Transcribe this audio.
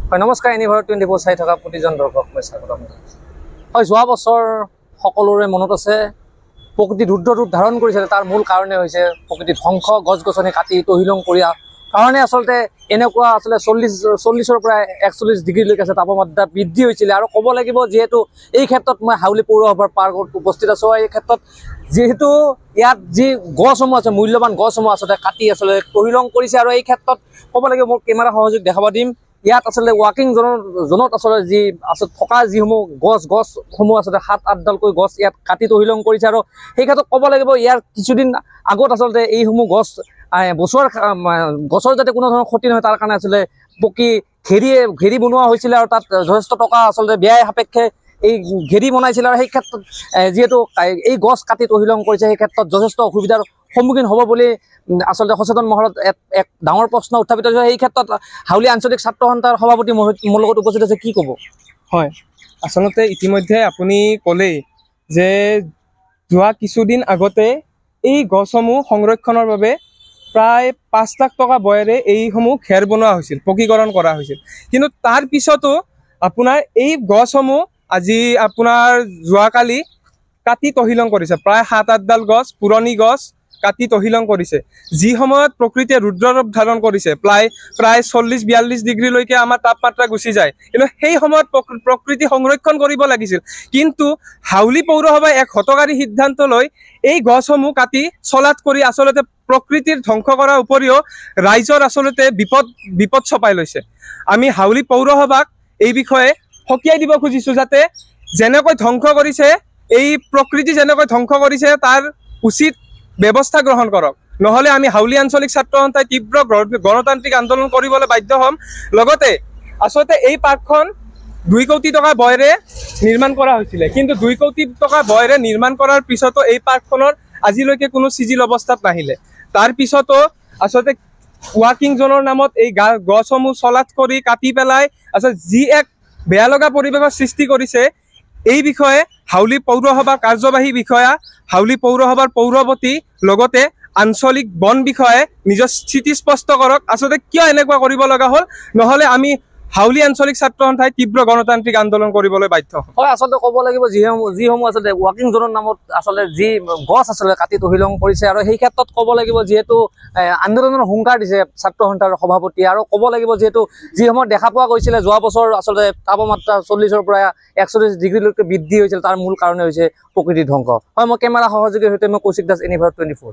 হয় নমস্কাৰ এনিভাৰ 24 চাই থকা প্ৰতিজন দৰ্শক মই স্বাগতম জনাইছোঁ। হয় যোৱা বছৰ সকলোৰে মনত আছে প্ৰকৃতি ৰুদ্ৰ ৰূপ ধাৰণ কৰিছিল। তাৰ মূল কাৰণে হৈছে প্ৰকৃতি ধ্বংস, গছ গছনি কাটি তহিলং কৰা কাৰণে আচলতে এনেকুৱা আচলতে 40ৰ পৰা 41 ডিগ্ৰীলৈকে আছে তাপমাত্ৰা বৃদ্ধি হৈছিলে। আৰু ক'ব লাগিব যিহেতু এই ক্ষেত্ৰত মই হাউলি পৌৰসভাৰ পাৰ্কত উপস্থিত আছোঁ। এই ক্ষেত্ৰত যিহেতু ইয়াত যি গছসমূহ আছে মূল্যৱান গছসমূহ আচলতে কাটি আচলতে তহিলং কৰিছে। আৰু এই ক্ষেত্ৰত ক'ব লাগিব মোৰ কেমেৰা সহযোগ দেখাব দিম। ইয়াত আচলতে ৱাকিং জোনত আচলতে যি আচলতে থকা যিসমূহ গছসমূহ আচলতে 7-8ডালকৈ গছ ইয়াত কাটি তহিলং কৰিছে। আৰু সেই ক্ষেত্ৰত ক'ব লাগিব ইয়াৰ কিছুদিন আগত আচলতে এইসমূহ গছ গছৰ যাতে কোনো ধৰণৰ ক্ষতি নহয় তাৰ কাৰণে আচলতে পকী ঘেৰি বনোৱা হৈছিলে। আৰু তাত যথেষ্ট টকা আচলতে ব্যয় সাপেক্ষে এই ঘেৰি বনাইছিলে। আৰু সেই ক্ষেত্ৰত যিহেতু এই গছ কাটি তহিলং কৰিছে সেই ক্ষেত্ৰত যথেষ্ট অসুবিধাৰ সন্মুখীন হ'ব বুলি আচলতে সচেতন মহলত এক ডাঙৰ প্ৰশ্ন উত্থাপিত হৈছে। এই ক্ষেত্ৰত হাউলি আঞ্চলিক ছাত্ৰ সন্থাৰ সভাপতি মোৰ লগত উপস্থিত আছে, কি ক'ব? হয়, আচলতে ইতিমধ্যে আপুনি ক'লেই যে যোৱা কিছুদিন আগতে এই গছসমূহ সংৰক্ষণৰ বাবে প্ৰায় 5 লাখ টকা ব্যয়েৰে এইসমূহ ঘেৰ বনোৱা হৈছিল, পকীকৰণ কৰা হৈছিল। কিন্তু তাৰ পিছতো আপোনাৰ এই গছসমূহ আজি আপোনাৰ যোৱাকালি কাটি তহিলং কৰিছে। প্ৰায় 7-8ডাল গছ পুৰণি গছ কাটি তহিলং কৰিছে, যি সময়ত প্ৰকৃতিয়ে ৰুদ্ৰৰূপ ধাৰণ কৰিছে। প্ৰায় 40-42 ডিগ্ৰীলৈকে আমাৰ তাপমাত্ৰা গুচি যায়। কিন্তু সেই সময়ত প্ৰকৃতি সংৰক্ষণ কৰিব লাগিছিল। কিন্তু হাউলি পৌৰসভাই এক হঠকাৰী সিদ্ধান্ত লৈ এই গছসমূহ কাটি চলাত কৰি আচলতে প্ৰকৃতিৰ ধ্বংস কৰাৰ উপৰিও ৰাইজৰ আচলতে বিপদ চপাই লৈছে। আমি হাউলি পৌৰসভাক এই বিষয়ে সকীয়াই দিব খুজিছোঁ যাতে যেনেকৈ ধ্বংস কৰিছে, এই প্ৰকৃতি যেনেকৈ ধ্বংস কৰিছে তাৰ উচিত ব্যৱস্থা গ্ৰহণ কৰক। নহ'লে আমি হাউলি আঞ্চলিক ছাত্ৰ সন্থাই তীব্ৰ গণতান্ত্ৰিক আন্দোলন কৰিবলৈ বাধ্য হ'ম। লগতে আচলতে এই পাৰ্কখন 2 কোটি টকা ব্যয়েৰে নিৰ্মাণ কৰা হৈছিলে। কিন্তু 2 কোটি টকা ব্যয়েৰে নিৰ্মাণ কৰাৰ পিছতো এই পাৰ্কখনৰ আজিলৈকে কোনো চিজিল অৱস্থাত নাহিলে। তাৰ পিছতো আচলতে ৱাকিং জোনৰ নামত এই গছসমূহ চলাত কৰি কাটি পেলাই আচলতে যি এক বেয়া লগা পৰিৱেশৰ সৃষ্টি কৰিছে। এই বিষয়ে হাউলি পৌৰসভাৰ কাৰ্যবাহী বিষয়া, হাউলি পৌৰসভাৰ পৌৰপতি লগতে আঞ্চলিক বন বিষয়াই নিজৰ স্থিতি স্পষ্ট কৰক আচলতে কিয় এনেকুৱা কৰিব লগা হ'ল। নহ'লে আমি হাউলি আঞ্চলিক ছাত্ৰ সন্থাই তীব্ৰ গণতান্ত্ৰিক আন্দোলন কৰিবলৈ বাধ্য হ'ম। হয় আচলতে ক'ব লাগিব যিসমূহ আচলতে ৱাকিং জোনৰ নামত আচলতে যি গছ আচলতে কাটি তহিলং কৰিছে। আৰু সেই ক্ষেত্ৰত ক'ব লাগিব যিহেতু আন্দোলনৰ হুংকাৰ দিছে ছাত্ৰ সন্থাৰ সভাপতি। আৰু ক'ব লাগিব যিহেতু যিসমূহ দেখা পোৱা গৈছিলে যোৱা বছৰ আচলতে তাপমাত্ৰা 40ৰ পৰা 41 ডিগ্ৰীলৈকে বৃদ্ধি হৈছিল, তাৰ মূল কাৰণে হৈছে প্ৰকৃতিৰ ধ্বংস। হয় মই কেমেৰা সহযোগীৰ সৈতে মই কৌশিক দাস, এনিভাৰ 24।